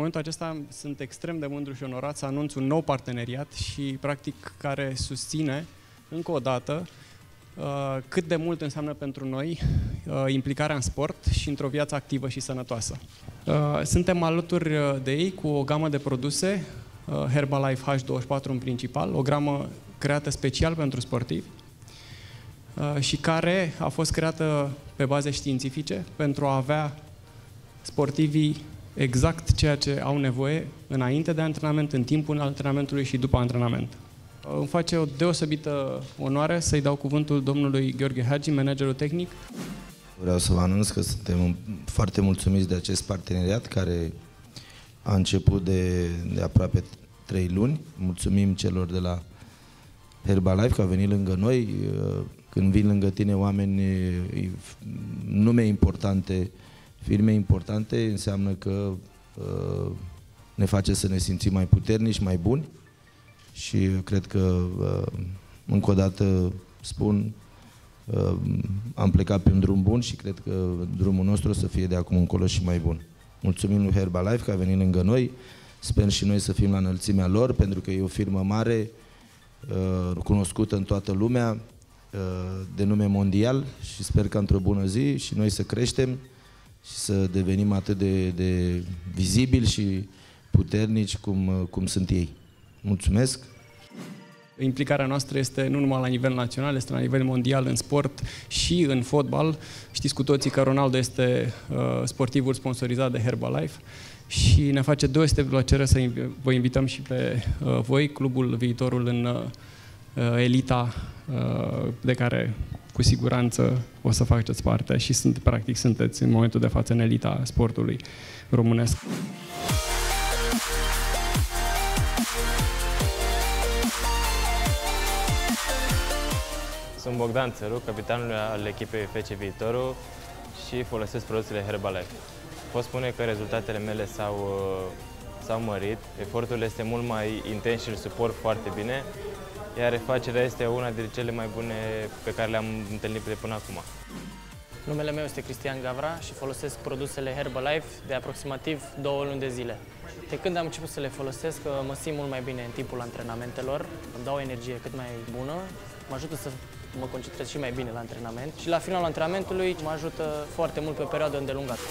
momentul acesta sunt extrem de mândru și onorat să anunț un nou parteneriat și, practic, care susține, încă o dată, cât de mult înseamnă pentru noi implicarea în sport și într-o viață activă și sănătoasă. Suntem alături de ei cu o gamă de produse, Herbalife H24 în principal, o gamă creată special pentru sportivi și care a fost creată pe baze științifice pentru a avea sportivii exact ceea ce au nevoie înainte de antrenament, în timpul antrenamentului și după antrenament. Îmi face o deosebită onoare să-i dau cuvântul domnului Gheorghe Hagi, managerul tehnic. Vreau să vă anunț că suntem foarte mulțumiți de acest parteneriat care a început de aproape 3 luni. Mulțumim celor de la Herbalife că au venit lângă noi. Când vin lângă tine oameni, nume importante, firme importante, înseamnă că ne face să ne simțim mai puternici, mai buni și cred că, încă o dată spun, am plecat pe un drum bun și cred că drumul nostru o să fie de acum încolo și mai bun. Mulțumim lui Herbalife că a venit lângă noi, sper și noi să fim la înălțimea lor, pentru că e o firmă mare, cunoscută în toată lumea, de nume mondial și sper că într-o bună zi și noi să creștem și să devenim atât de vizibili și puternici cum sunt ei. Mulțumesc! Implicarea noastră este nu numai la nivel național, este la nivel mondial în sport și în fotbal. Știți cu toții că Ronaldo este sportivul sponsorizat de Herbalife și ne face deosebit plăcere să vă invităm și pe voi, clubul Viitorul, în elita de care cu siguranță o să faceți parte și practic sunteți în momentul de față în elita sportului românesc. Sunt Bogdan Țăru, capitanul al echipei FC Viitorul și folosesc produsele Herbalife. Pot spune că rezultatele mele s-au mărit, efortul este mult mai intens și îl suport foarte bine, iar refacerea este una dintre cele mai bune pe care le-am întâlnit de până acum. Numele meu este Cristian Gavra și folosesc produsele Herbalife de aproximativ 2 luni de zile. De când am început să le folosesc, mă simt mult mai bine în timpul antrenamentelor, îmi dau o energie cât mai bună, mă ajută să mă concentrez și mai bine la antrenament și la finalul antrenamentului mă ajută foarte mult pe o perioadă îndelungată.